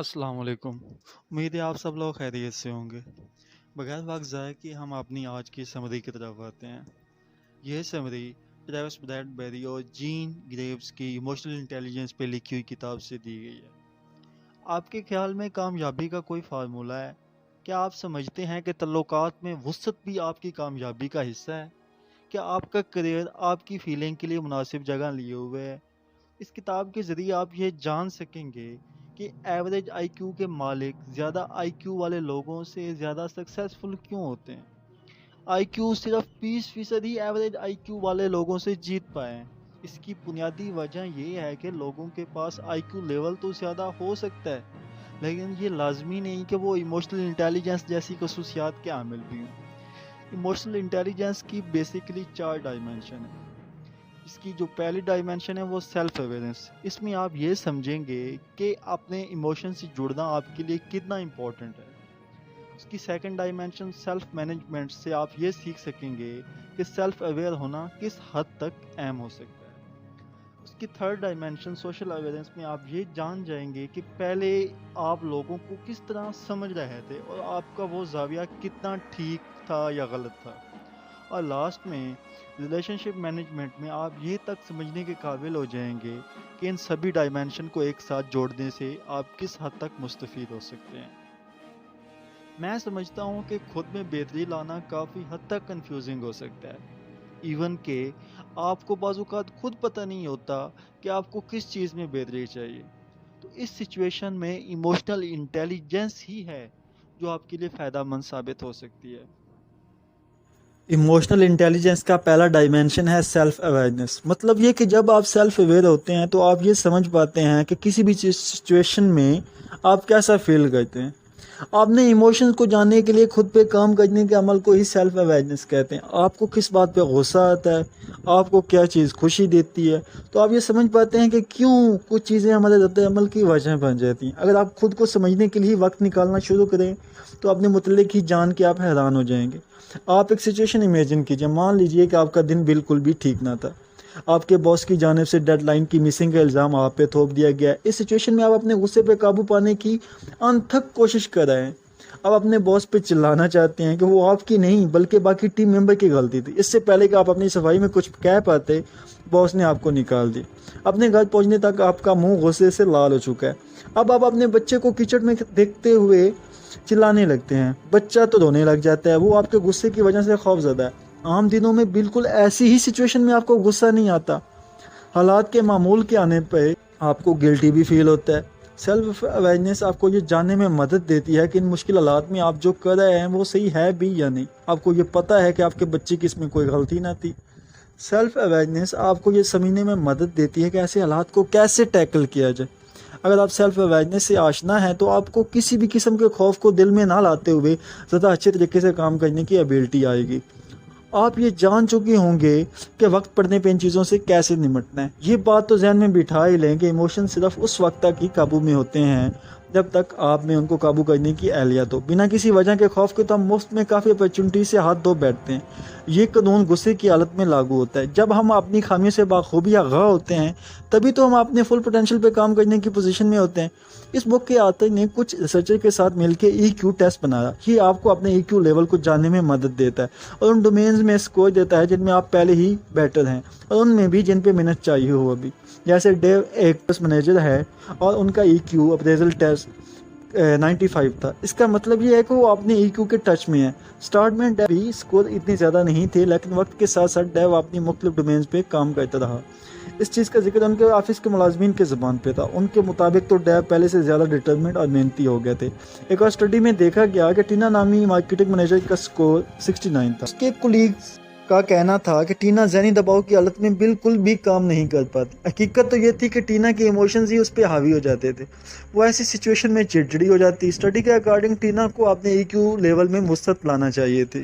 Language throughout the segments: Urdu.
السلام علیکم۔ امید ہے آپ سب لوگ خیریت سے ہوں گے۔ بغیر وقت ضائع کیے ہم اپنی آج کی سمری کی طرف آتے ہیں۔ یہ سمری ٹریوس بریڈبیری اور جین گریوز کی ایموشنل انٹیلیجنس پہ لکھی ہوئی کتاب سے دی گئی ہے۔ آپ کے خیال میں کامیابی کا کوئی فارمولہ ہے؟ کیا آپ سمجھتے ہیں کہ تعلقات میں وسعت بھی آپ کی کامیابی کا حصہ ہے؟ کیا آپ کا کریئر آپ کی فیلنگ کے لیے مناسب جگہ لیے ہوئے ہے؟ اس کتاب کے ذریعے آپ یہ جان سکیں گے کہ ایوریج آئی کیو کے مالک زیادہ آئی کیو والے لوگوں سے زیادہ سکسیسفل کیوں ہوتے ہیں۔ آئی کیو صرف 20% ہی ایوریج آئی کیو والے لوگوں سے جیت پائے ہیں۔ اس کی بنیادی وجہ یہ ہے کہ لوگوں کے پاس آئی کیو لیول تو زیادہ ہو سکتا ہے، لیکن یہ لازمی نہیں کہ وہ ایموشنل انٹیلیجنس جیسی خصوصیات کے عامل بھی ہوں۔ ایموشنل انٹیلیجنس کی بیسیکلی 4 ڈائمینشن ہے۔ اس کی جو پہلی ڈائمینشن ہے وہ سیلف اویئرنس۔ اس میں آپ یہ سمجھیں گے کہ اپنے ایموشن سے جڑنا آپ کے لیے کتنا امپورٹنٹ ہے۔ اس کی سیکنڈ ڈائمینشن سیلف مینجمنٹ سے آپ یہ سیکھ سکیں گے کہ سیلف اویئر ہونا کس حد تک اہم ہو سکتا ہے۔ اس کی تھرڈ ڈائمینشن سوشل اویئرنس میں آپ یہ جان جائیں گے کہ پہلے آپ لوگوں کو کس طرح سمجھ رہے تھے اور آپ کا وہ زاویہ کتنا ٹھیک تھا یا غلط تھا۔ اور لاسٹ میں ریلیشن شپ مینجمنٹ میں آپ یہ تک سمجھنے کے قابل ہو جائیں گے کہ ان سبھی ڈائمینشن کو ایک ساتھ جوڑنے سے آپ کس حد تک مستفید ہو سکتے ہیں۔ میں سمجھتا ہوں کہ خود میں بہتری لانا کافی حد تک کنفیوزنگ ہو سکتا ہے، ایون کہ آپ کو بعض اوقات خود پتہ نہیں ہوتا کہ آپ کو کس چیز میں بہتری چاہیے۔ تو اس سچویشن میں ایموشنل انٹیلیجنس ہی ہے جو آپ کے لیے فائدہ مند ثابت ہو سکتی ہے۔ ایموشنل انٹیلیجنس کا پہلا ڈائمینشن ہے سیلف اویئرنیس۔ مطلب یہ کہ جب آپ سیلف اویئر ہوتے ہیں تو آپ یہ سمجھ پاتے ہیں کہ کسی بھی سچویشن میں آپ کیسا فیل کرتے ہیں۔ آپ نے ایموشنز کو جاننے کے لیے خود پہ کام کرنے کے عمل کو ہی سیلف اویئرنیس کہتے ہیں۔ آپ کو کس بات پہ غصہ آتا ہے، آپ کو کیا چیز خوشی دیتی ہے، تو آپ یہ سمجھ پاتے ہیں کہ کیوں کچھ چیزیں ہمارے رد عمل کی وجہ بن جاتی ہیں۔ اگر آپ خود کو سمجھنے کے لیے وقت نکالنا شروع کریں تو اپنے متعلق ہی جان کے آپ حیران ہو جائیں گے۔ آپ ایک سچویشن امیجن کیجئے، مان لیجئے کہ آپ کا دن بالکل بھی ٹھیک نہ تھا، آپ کے باس کی جانب سے ڈیڈ لائن کی مسنگ کا الزام آپ پہ تھوپ دیا گیا ہے۔ اس سچویشن میں آپ اپنے غصے پہ قابو پانے کی انتھک کوشش کر رہے ہیں۔ آپ اپنے باس پہ چلانا چاہتے ہیں کہ وہ آپ کی نہیں بلکہ باقی ٹیم ممبر کی غلطی تھی۔ اس سے پہلے کہ آپ اپنی صفائی میں کچھ کہہ پاتے، باس نے آپ کو نکال دی۔ اپنے گھر پہنچنے تک آپ کا منہ غصے سے لال ہو چکا ہے۔ اب آپ اپنے بچے کو کچن میں دیکھتے ہوئے چلانے لگتے ہیں، بچہ تو رونے لگ جاتا ہے، وہ آپ کے غصے کی وجہ سے خوف زدہ ہے۔ عام دنوں میں بالکل ایسی ہی سچویشن میں آپ کو غصہ نہیں آتا، حالات کے معمول کے آنے پہ آپ کو گلٹی بھی فیل ہوتا ہے۔ سیلف اویئرنیس آپ کو یہ جاننے میں مدد دیتی ہے کہ ان مشکل حالات میں آپ جو کر رہے ہیں وہ صحیح ہے بھی یا نہیں۔ آپ کو یہ پتہ ہے کہ آپ کے بچے کی اس میں کوئی غلطی نہ تھی۔ سیلف اویئرنیس آپ کو یہ سمجھنے میں مدد دیتی ہے کہ ایسے حالات کو کیسے ٹیکل کیا جائے۔ اگر آپ سیلف اویئرنیس سے آشنا ہیں تو آپ کو کسی بھی قسم کے خوف کو دل میں نہ لاتے ہوئے زیادہ اچھے طریقے سے کام کرنے کی ایبلٹی آئے گی۔ آپ یہ جان چکے ہوں گے کہ وقت پڑنے پہ ان چیزوں سے کیسے نمٹنا ہے۔ یہ بات تو ذہن میں بٹھا ہی لیں کہ ایموشن صرف اس وقت تک ہی قابو میں ہوتے ہیں جب تک آپ میں ان کو قابو کرنے کی اہلیت ہو۔ بنا کسی وجہ کے خوف کے تو ہم مفت میں کافی اپرچونٹی سے ہاتھ دھو بیٹھتے ہیں۔ یہ قانون غصے کی حالت میں لاگو ہوتا ہے۔ جب ہم اپنی خامیوں سے باخوبی آگاہ ہوتے ہیں تبھی تو ہم اپنے فل پوٹینشیل پہ کام کرنے کی پوزیشن میں ہوتے ہیں۔ اس بک کے آتھر نے کچھ ریسرچر کے ساتھ مل کے ای کیو ٹیسٹ بنایا۔ یہ آپ کو اپنے ای کیو لیول کو جاننے میں مدد دیتا ہے اور ان ڈومینز میں اسکور دیتا ہے جن میں آپ پہلے ہی بیٹر ہیں اور ان میں بھی جن پہ محنت چاہیے ہو ابھی۔ جیسے ڈیو ایک ٹیسٹ مینیجر ہے اور ان کا ای کیو اپریزل ٹیسٹ 95 تھا۔ اس کا مطلب یہ ہے کہ وہ اپنے ای کیو کے ٹچ میں ہیں۔ سٹارٹ میں ڈیو بھی اسکور اتنے زیادہ نہیں تھے، لیکن وقت کے ساتھ ساتھ ڈیو اپنی مختلف ڈومینز پہ کام کرتا رہا۔ اس چیز کا ذکر ان کے آفس کے ملازمین کے زبان پہ تھا۔ ان کے مطابق تو ڈیو پہلے سے زیادہ ڈٹرمنٹ اور محنتی ہو گئے تھے۔ ایک اور اسٹڈی میں دیکھا گیا کہ ٹینا نامی مارکیٹنگ مینیجر کا سکور 69 تھا۔ اس کے کولیگز کا کہنا تھا کہ ٹینا ذہنی دباؤ کی حالت میں بالکل بھی کام نہیں کر پاتی۔ حقیقت تو یہ تھی کہ ٹینا کے ایموشنز ہی اس پہ حاوی ہو جاتے تھے۔ وہ ایسی سچویشن میں چڑچڑی ہو جاتی۔ اسٹڈی کے اکارڈنگ ٹینا کو اپنے ای کیو لیول میں وسعت لانا چاہیے تھی۔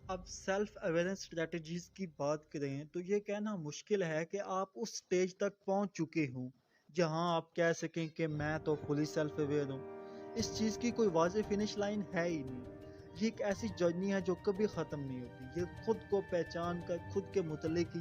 اب سیلف اویئرنس اسٹریٹجیز کی بات کریں تو یہ کہنا مشکل ہے کہ آپ اس سٹیج تک پہنچ چکے ہوں جہاں آپ کہہ سکیں کہ میں تو فلی سیلف اویئر ہوں۔ اس چیز کی کوئی واضح فنش لائن ہے ہی نہیں۔ یہ ایک ایسی جرنی ہے جو کبھی ختم نہیں ہوتی۔ یہ خود کو پہچان کر خود کے متعلق ہی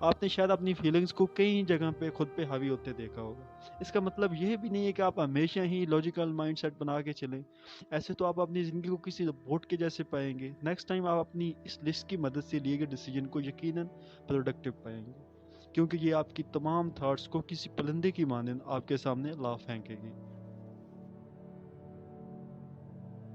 آپ نے شاید اپنی فیلنگز کو کئی جگہ پہ خود پہ حاوی ہوتے دیکھا ہوگا. اس کا مطلب یہ بھی نہیں ہے کہ آپ ہمیشہ ہی لاجیکل مائنڈ سیٹ بنا کے چلیں. ایسے تو آپ اپنی زندگی کو کسی روبوٹ کے جیسے پائیں گے. نیکسٹ ٹائم آپ اپنی اس لسٹ کی مدد سے لیے گئے ڈیسیجن کو یقیناً پروڈکٹیو پائیں گے، کیونکہ یہ آپ کی تمام تھاٹس کو کسی پرندے کی مانند آپ کے سامنے لا پھینکیں گے.